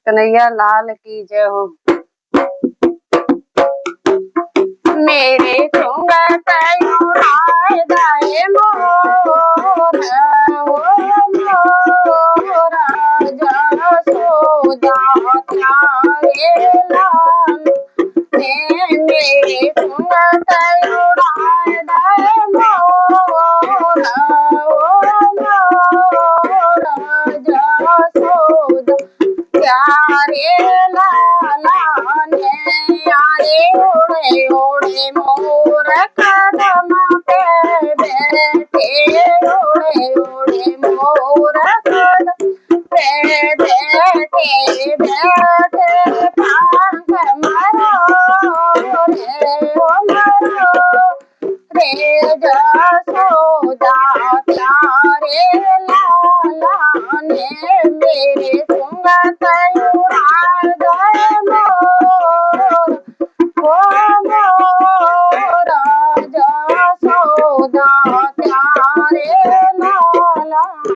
कन्हैया लाल की जय हो। मेरे घूंघट उड़ाए दाए मोरा, ओ मोरा जसोदा प्यारे लाल। मेरे घूंघट उड़ाए दाए मोरा, ओ मोरा जसोदा प्यारे